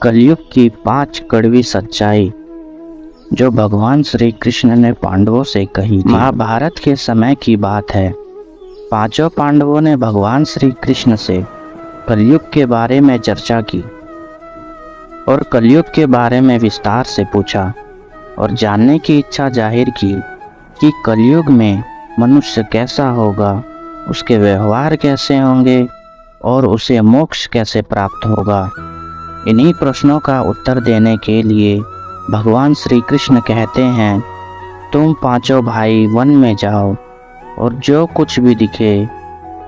कलयुग की 5 कड़वी सच्चाई जो भगवान श्री कृष्ण ने पांडवों से कही थी। महाभारत के समय की बात है। पांचों पांडवों ने भगवान श्री कृष्ण से कलयुग के बारे में चर्चा की और कलयुग के बारे में विस्तार से पूछा और जानने की इच्छा जाहिर की कि कलयुग में मनुष्य कैसा होगा, उसके व्यवहार कैसे होंगे और उसे मोक्ष कैसे प्राप्त होगा। इन्हीं प्रश्नों का उत्तर देने के लिए भगवान श्री कृष्ण कहते हैं, तुम पांचों भाई वन में जाओ और जो कुछ भी दिखे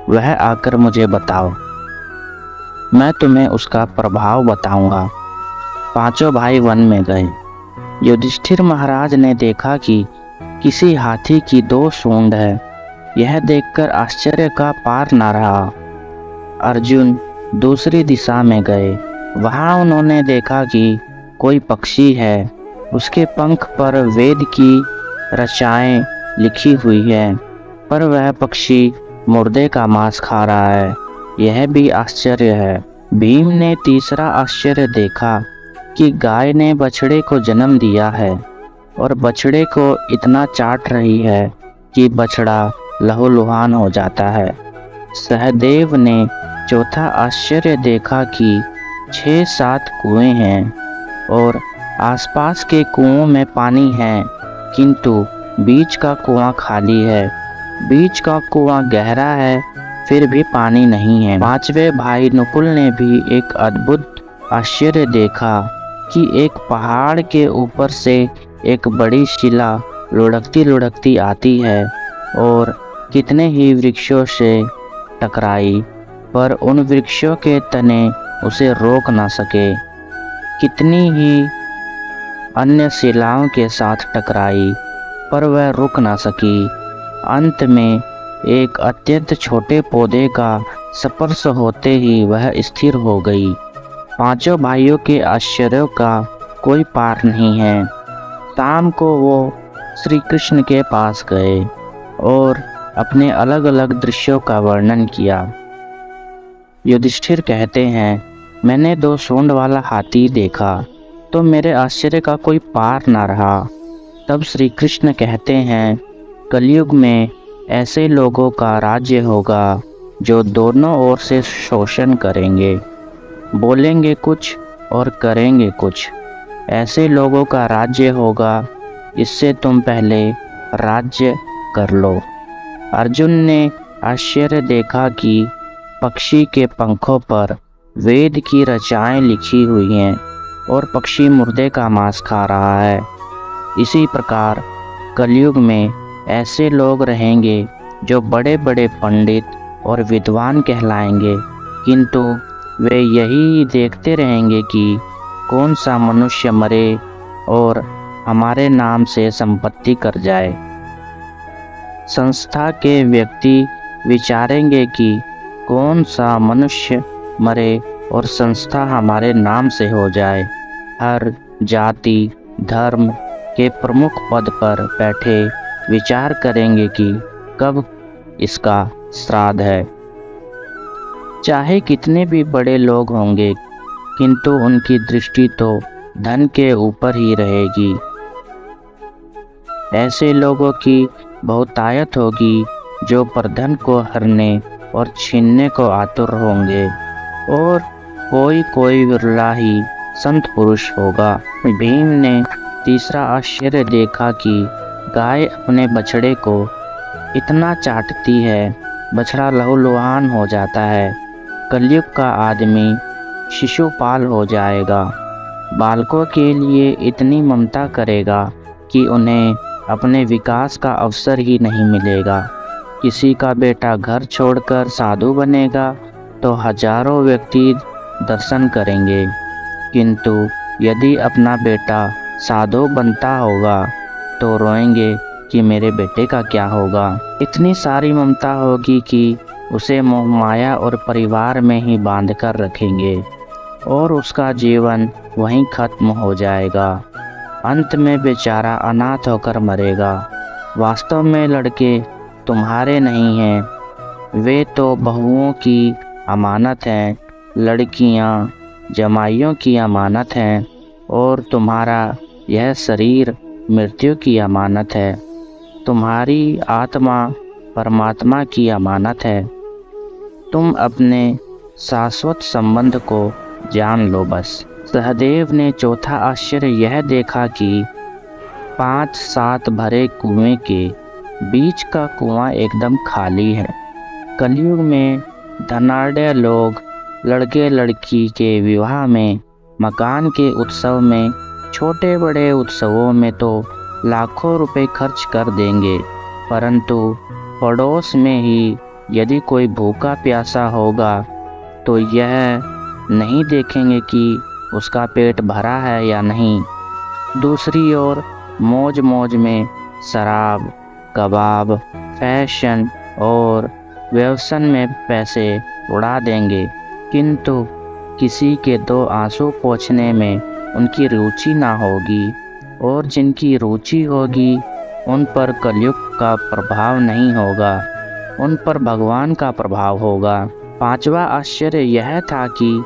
वह आकर मुझे बताओ, मैं तुम्हें उसका प्रभाव बताऊंगा। पांचों भाई वन में गए। युधिष्ठिर महाराज ने देखा कि किसी हाथी की 2 सूंड है। यह देखकर आश्चर्य का पार न रहा। अर्जुन दूसरी दिशा में गए। वहां उन्होंने देखा कि कोई पक्षी है, उसके पंख पर वेद की रचनाएं लिखी हुई है, पर वह पक्षी मुर्दे का मांस खा रहा है। यह भी आश्चर्य है। भीम ने तीसरा आश्चर्य देखा कि गाय ने बछड़े को जन्म दिया है और बछड़े को इतना चाट रही है कि बछड़ा लहूलुहान हो जाता है। सहदेव ने चौथा आश्चर्य देखा कि 6-7 कुएं हैं और आसपास के कुओं में पानी है, किंतु बीच का कुआं खाली है। बीच का कुआं गहरा है, फिर भी पानी नहीं है। 5वें भाई नकुल ने भी एक अद्भुत आश्चर्य देखा कि एक पहाड़ के ऊपर से एक बड़ी शिला लुढ़कती लुढ़कती आती है और कितने ही वृक्षों से टकराई, पर उन वृक्षों के तने उसे रोक ना सके। कितनी ही अन्य शिलाओं के साथ टकराई, पर वह रुक ना सकी। अंत में एक अत्यंत छोटे पौधे का स्पर्श होते ही वह स्थिर हो गई। पांचों भाइयों के आश्चर्यों का कोई पार नहीं है। शाम को वो श्री कृष्ण के पास गए और अपने अलग अलग दृश्यों का वर्णन किया। युधिष्ठिर कहते हैं, मैंने 2 सूंड वाला हाथी देखा तो मेरे आश्चर्य का कोई पार ना रहा। तब श्री कृष्ण कहते हैं, कलयुग में ऐसे लोगों का राज्य होगा जो दोनों ओर से शोषण करेंगे, बोलेंगे कुछ और करेंगे कुछ। ऐसे लोगों का राज्य होगा, इससे तुम पहले राज्य कर लो। अर्जुन ने आश्चर्य देखा कि पक्षी के पंखों पर वेद की रचनाएं लिखी हुई हैं और पक्षी मुर्दे का मांस खा रहा है। इसी प्रकार कलयुग में ऐसे लोग रहेंगे जो बड़े बड़े पंडित और विद्वान कहलाएंगे, किंतु वे यही देखते रहेंगे कि कौन सा मनुष्य मरे और हमारे नाम से संपत्ति कर जाए। संस्था के व्यक्ति विचारेंगे कि कौन सा मनुष्य मरे और संस्था हमारे नाम से हो जाए। हर जाति धर्म के प्रमुख पद पर बैठे विचार करेंगे कि कब इसका श्राद्ध है। चाहे कितने भी बड़े लोग होंगे, किंतु उनकी दृष्टि तो धन के ऊपर ही रहेगी। ऐसे लोगों की बहुतायत होगी जो प्रधन को हरने और छीनने को आतुर होंगे, और कोई कोई विरला ही संत पुरुष होगा। भीम ने तीसरा आश्चर्य देखा कि गाय अपने बछड़े को इतना चाटती है, बछड़ा लहूलुहान हो जाता है। कलयुग का आदमी शिशुपाल हो जाएगा, बालकों के लिए इतनी ममता करेगा कि उन्हें अपने विकास का अवसर ही नहीं मिलेगा। किसी का बेटा घर छोड़कर साधु बनेगा तो हजारों व्यक्ति दर्शन करेंगे, किंतु यदि अपना बेटा साधु बनता होगा तो रोएंगे कि मेरे बेटे का क्या होगा। इतनी सारी ममता होगी कि उसे मोह माया और परिवार में ही बांध कर रखेंगे और उसका जीवन वहीं खत्म हो जाएगा। अंत में बेचारा अनाथ होकर मरेगा। वास्तव में लड़के तुम्हारे नहीं हैं, वे तो बहुओं की अमानत हैं। लड़कियां जमाइयों की अमानत है और तुम्हारा यह शरीर मृत्यु की अमानत है। तुम्हारी आत्मा परमात्मा की अमानत है। तुम अपने शाश्वत संबंध को जान लो बस। सहदेव ने चौथा आश्चर्य यह देखा कि 5-7 भरे कुएं के बीच का कुआं एकदम खाली है। कलयुग में धनाढ़ लोग लड़के लड़की के विवाह में, मकान के उत्सव में, छोटे बड़े उत्सवों में तो लाखों रुपए खर्च कर देंगे, परंतु पड़ोस में ही यदि कोई भूखा प्यासा होगा तो यह नहीं देखेंगे कि उसका पेट भरा है या नहीं। दूसरी ओर मौज मौज में शराब, कबाब, फैशन और व्यसन में पैसे उड़ा देंगे, किंतु किसी के 2 आंसू पोंछने में उनकी रुचि ना होगी, और जिनकी रुचि होगी उन पर कलयुग का प्रभाव नहीं होगा, उन पर भगवान का प्रभाव होगा। 5वां आश्चर्य यह था कि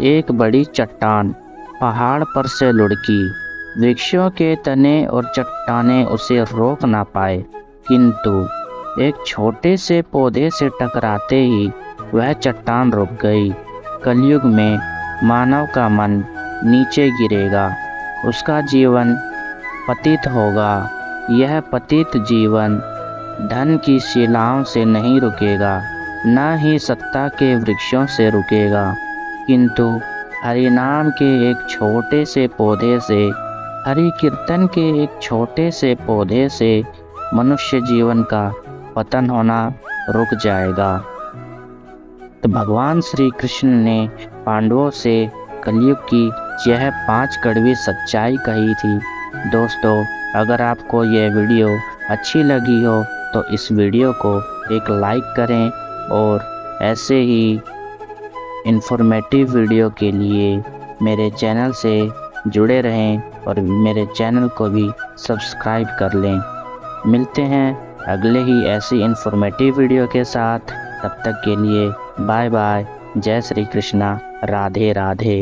एक बड़ी चट्टान पहाड़ पर से लुढ़की। वृक्षों के तने और चट्टानें उसे रोक ना पाए, किंतु एक छोटे से पौधे से टकराते ही वह चट्टान रुक गई। कलयुग में मानव का मन नीचे गिरेगा, उसका जीवन पतित होगा। यह पतित जीवन धन की शिलाओं से नहीं रुकेगा, न ही सत्ता के वृक्षों से रुकेगा, किंतु हरिनाम के एक छोटे से पौधे से, हरि कीर्तन के एक छोटे से पौधे से मनुष्य जीवन का पतन होना रुक जाएगा। तो भगवान श्री कृष्ण ने पांडवों से कलयुग की यह 5 कड़वी सच्चाई कही थी। दोस्तों, अगर आपको यह वीडियो अच्छी लगी हो तो इस वीडियो को एक लाइक करें और ऐसे ही इन्फॉर्मेटिव वीडियो के लिए मेरे चैनल से जुड़े रहें और मेरे चैनल को भी सब्सक्राइब कर लें। मिलते हैं अगले ही ऐसी इन्फॉर्मेटिव वीडियो के साथ। तब तक के लिए बाय बाय। जय श्री कृष्णा। राधे राधे।